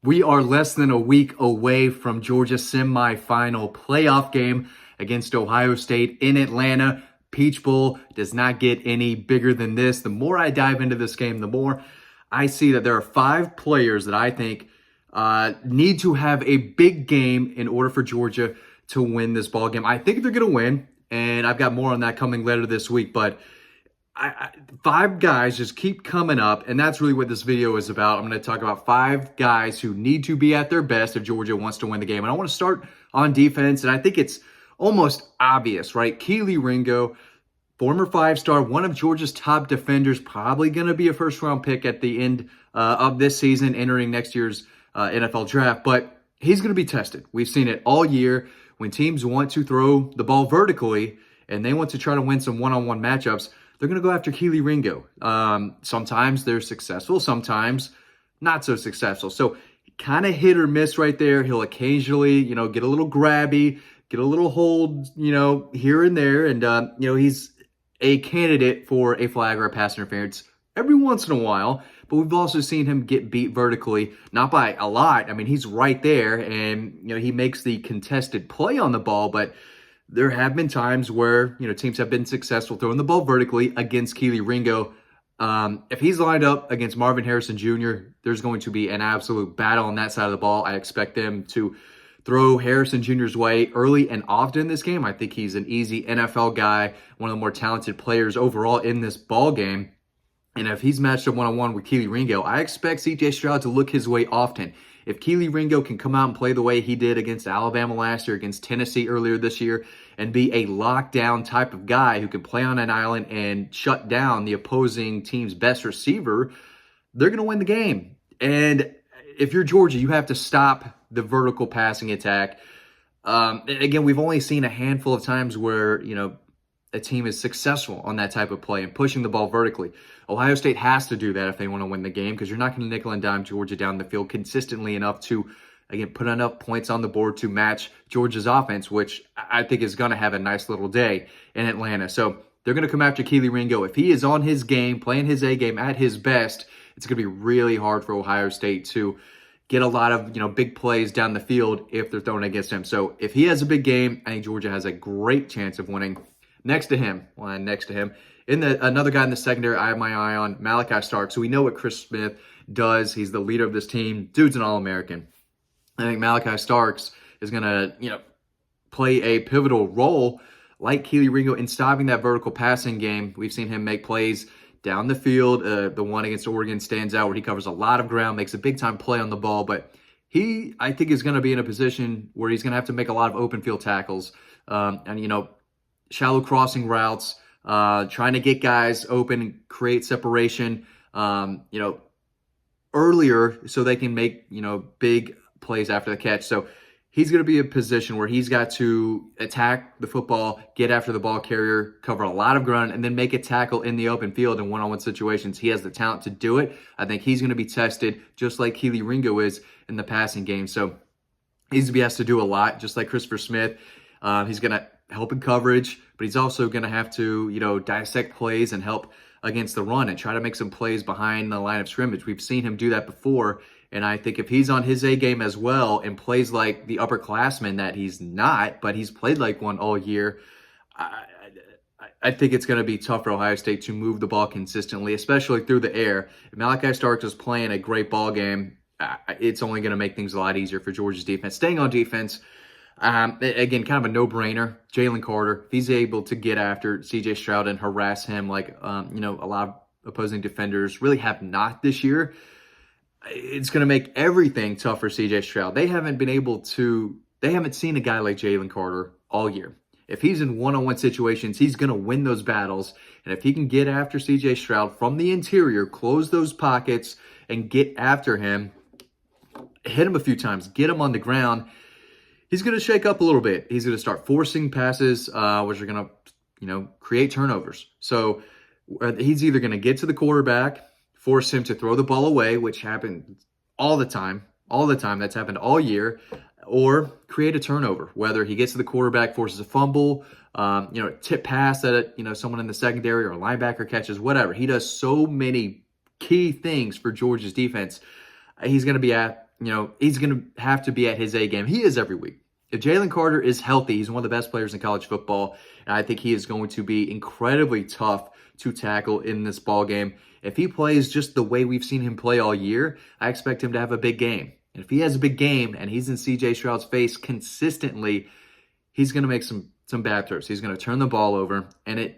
We are less than a week away from Georgia's semifinal playoff game against Ohio State in Atlanta. Peach Bowl does not get any bigger than this. The more I dive into this game, the more I see that there are 5 players that I think need to have a big game in order for Georgia to win this ball game. I think they're going to win, and I've got more on that coming later this week, but 5 guys just keep coming up, and that's really what this video is about. I'm going to talk about 5 guys who need to be at their best if Georgia wants to win the game. And I want to start on defense, and I think it's almost obvious, right? Kelee Ringo, former 5-star, one of Georgia's top defenders, probably going to be a first-round pick at the end of this season, entering next year's NFL draft. But he's going to be tested. We've seen it all year when teams want to throw the ball vertically and they want to try to win some one-on-one matchups. They're going to go after Kelee Ringo. Sometimes they're successful, sometimes not so successful. So kind of hit or miss right there. He'll occasionally, get a little grabby, get a little hold, here and there. And, he's a candidate for a flag or a pass interference every once in a while. But we've also seen him get beat vertically, not by a lot. I mean, he's right there and, he makes the contested play on the ball, but there have been times where, teams have been successful throwing the ball vertically against Kelee Ringo. If he's lined up against Marvin Harrison Jr., there's going to be an absolute battle on that side of the ball. I expect them to throw Harrison Jr.'s way early and often in this game. I think he's an easy NFL guy, one of the more talented players overall in this ball game. And if he's matched up one-on-one with Kelee Ringo, I expect C.J. Stroud to look his way often. If Kelee Ringo can come out and play the way he did against Alabama last year, against Tennessee earlier this year, and be a lockdown type of guy who can play on an island and shut down the opposing team's best receiver, they're going to win the game. And if you're Georgia, you have to stop the vertical passing attack. Again, we've only seen a handful of times where, a team is successful on that type of play and pushing the ball vertically. Ohio State has to do that if they want to win the game, because you're not going to nickel and dime Georgia down the field consistently enough to, again, put enough points on the board to match Georgia's offense, which I think is going to have a nice little day in Atlanta. So they're going to come after Kelee Ringo. If he is on his game, playing his A game at his best, it's going to be really hard for Ohio State to get a lot of, big plays down the field if they're thrown against him. So if he has a big game, I think Georgia has a great chance of winning. Next to him, another guy in the secondary I have my eye on, Malachi Starks. So we know what Chris Smith does. He's the leader of this team. Dude's an All-American. I think Malachi Starks is going to, play a pivotal role like Kelee Ringo in stopping that vertical passing game. We've seen him make plays down the field. The one against Oregon stands out where he covers a lot of ground, makes a big-time play on the ball. But he, I think, is going to be in a position where he's going to have to make a lot of open field tackles. Shallow crossing routes, trying to get guys open and create separation, earlier so they can make, big plays after the catch. So he's going to be in a position where he's got to attack the football, get after the ball carrier, cover a lot of ground, and then make a tackle in the open field in one-on-one situations. He has the talent to do it. I think he's going to be tested just like Kelee Ringo is in the passing game. So he has to do a lot, just like Christopher Smith. He's going to help in coverage, but he's also going to have to, dissect plays and help against the run and try to make some plays behind the line of scrimmage. We've seen him do that before, and I think if he's on his A game as well and plays like the upperclassman that he's not, but he's played like one all year, I think it's going to be tough for Ohio State to move the ball consistently, especially through the air. If Malachi Starks is playing a great ball game, it's only going to make things a lot easier for Georgia's defense. Staying on defense, again, kind of a no-brainer. Jalen Carter, if he's able to get after C.J. Stroud and harass him like, a lot of opposing defenders really have not this year, it's going to make everything tough for C.J. Stroud. They haven't seen a guy like Jalen Carter all year. If he's in one-on-one situations, he's going to win those battles. And if he can get after C.J. Stroud from the interior, close those pockets, and get after him, hit him a few times, get him on the ground, he's going to shake up a little bit. He's going to start forcing passes, which are going to, create turnovers. So he's either going to get to the quarterback, force him to throw the ball away, which happens all the time. That's happened all year, or create a turnover, whether he gets to the quarterback, forces a fumble, tip pass that, someone in the secondary or a linebacker catches, whatever. He does so many key things for Georgia's defense. He's going to be at he's going to have to be at his A game. He is every week. If Jalen Carter is healthy, he's one of the best players in college football, and I think he is going to be incredibly tough to tackle in this ball game. If he plays just the way we've seen him play all year, I expect him to have a big game. And if he has a big game and he's in C.J. Stroud's face consistently, he's going to make some bad throws. He's going to turn the ball over, and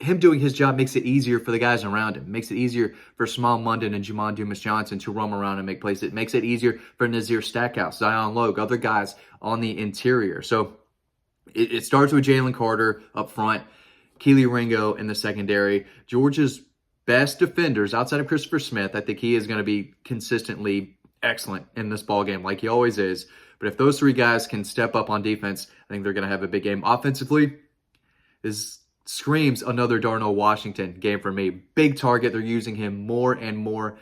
him doing his job makes it easier for the guys around him. It makes it easier for Small Munden and Jamon Dumas-Johnson to roam around and make plays. It makes it easier for Nazir Stackhouse, Zion Logue, other guys on the interior. So it starts with Jalen Carter up front, Kelee Ringo in the secondary. Georgia's best defenders outside of Christopher Smith, I think he is going to be consistently excellent in this ball game, like he always is. But if those three guys can step up on defense, I think they're going to have a big game. Offensively, this screams another Darnell Washington game for me. Big target. They're using him more and more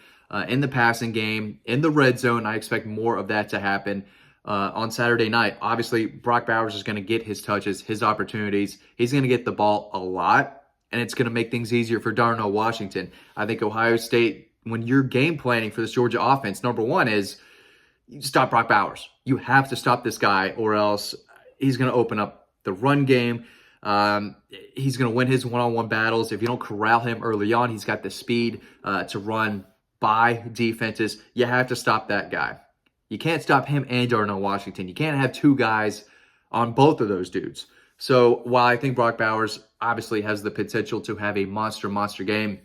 in the passing game, in the red zone. I expect more of that to happen on Saturday night. Obviously, Brock Bowers is going to get his touches, his opportunities. He's going to get the ball a lot, and it's going to make things easier for Darnell Washington. I think Ohio State, when you're game planning for this Georgia offense, number one is you stop Brock Bowers. You have to stop this guy, or else he's going to open up the run game. He's going to win his one-on-one battles. If you don't corral him early on, he's got the speed to run by defenses. You have to stop that guy. You can't stop him and Darnell Washington. You can't have two guys on both of those dudes. So while I think Brock Bowers obviously has the potential to have a monster game,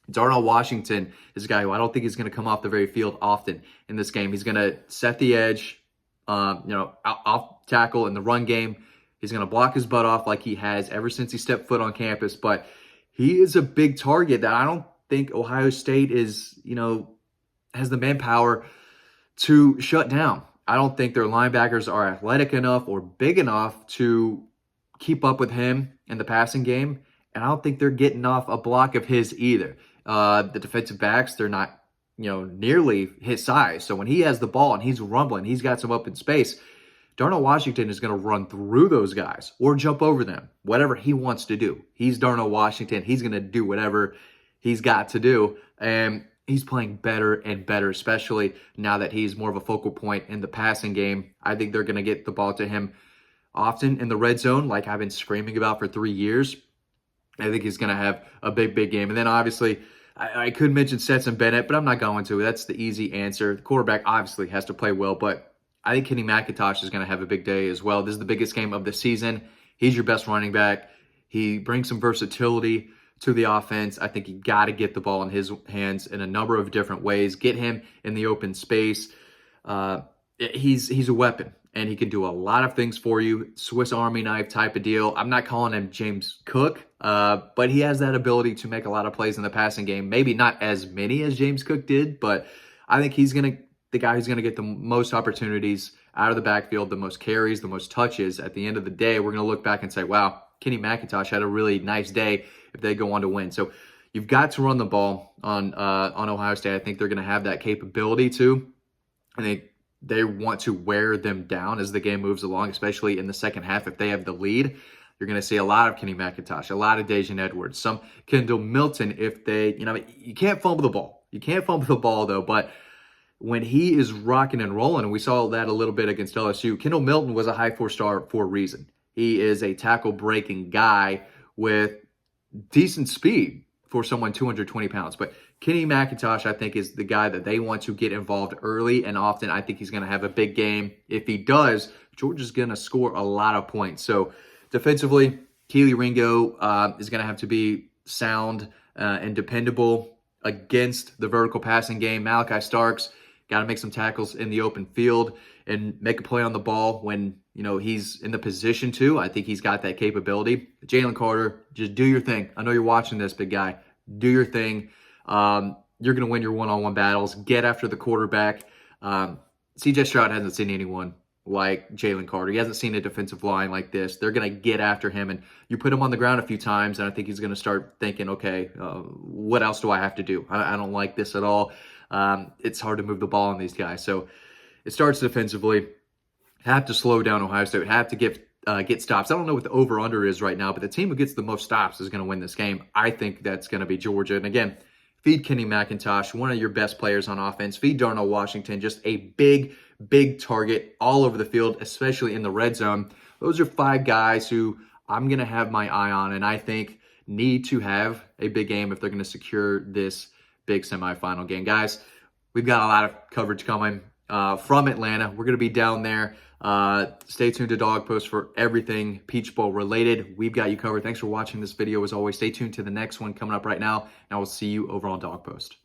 Darnell Washington is a guy who I don't think is going to come off the very field often in this game. He's going to set the edge, off tackle in the run game. He's going to block his butt off like he has ever since he stepped foot on campus. But he is a big target that I don't think Ohio State has the manpower to shut down. I don't think their linebackers are athletic enough or big enough to keep up with him in the passing game. And I don't think they're getting off a block of his either. The defensive backs, they're not, nearly his size. So when he has the ball and he's rumbling, he's got some open space, Darnell Washington is going to run through those guys or jump over them, whatever he wants to do. He's Darnell Washington. He's going to do whatever he's got to do. And he's playing better and better, especially now that he's more of a focal point in the passing game. I think they're going to get the ball to him often in the red zone, like I've been screaming about for 3 years. I think he's going to have a big game. And then obviously, I could mention Stetson Bennett, but I'm not going to. That's the easy answer. The quarterback obviously has to play well, but I think Kelee McIntosh is going to have a big day as well. This is the biggest game of the season. He's your best running back. He brings some versatility to the offense. I think you got to get the ball in his hands in a number of different ways. Get him in the open space. He's a weapon, and he can do a lot of things for you. Swiss Army knife type of deal. I'm not calling him James Cook, but he has that ability to make a lot of plays in the passing game. Maybe not as many as James Cook did, but I think he's the guy who's going to get the most opportunities out of the backfield, the most carries, the most touches. At the end of the day, we're going to look back and say, wow, Kelee McIntosh had a really nice day if they go on to win. So you've got to run the ball on Ohio State. I think they're going to have that capability to. I think they want to wear them down as the game moves along, especially in the second half. If they have the lead, you're going to see a lot of Kelee McIntosh, a lot of Dejan Edwards, some Kendall Milton. If they, you can't fumble the ball. You can't fumble the ball, though, but when he is rocking and rolling, and we saw that a little bit against LSU, Kendall Milton was a high 4-star for a reason. He is a tackle-breaking guy with decent speed for someone 220 pounds. But Kelee McIntosh, I think, is the guy that they want to get involved early and often. I think he's going to have a big game. If he does, Georgia's going to score a lot of points. So defensively, Kelee Ringo is going to have to be sound and dependable against the vertical passing game. Malachi Starks got to make some tackles in the open field and make a play on the ball when, he's in the position to. I think he's got that capability. Jalen Carter, just do your thing. I know you're watching this, big guy. Do your thing. You're going to win your one-on-one battles. Get after the quarterback. C.J. Stroud hasn't seen anyone like Jalen Carter. He hasn't seen a defensive line like this. They're going to get after him, and you put him on the ground a few times, and I think he's going to start thinking, okay, what else do I have to do? I don't like this at all. It's hard to move the ball on these guys. So it starts defensively. Have to slow down Ohio State. Have to get stops. I don't know what the over-under is right now, but the team who gets the most stops is going to win this game. I think that's going to be Georgia. And again, Feed Kenny McIntosh, one of your best players on offense. Feed Darnell Washington, just a big, big target all over the field, especially in the red zone. Those are 5 guys who I'm going to have my eye on, and I think need to have a big game if they're going to secure this big semifinal game. Guys, we've got a lot of coverage coming from Atlanta. We're going to be down there. Stay tuned to Dog Post for everything Peach Bowl related. We've got you covered. Thanks for watching this video. As always, stay tuned to the next one coming up right now, and I will see you over on Dog Post.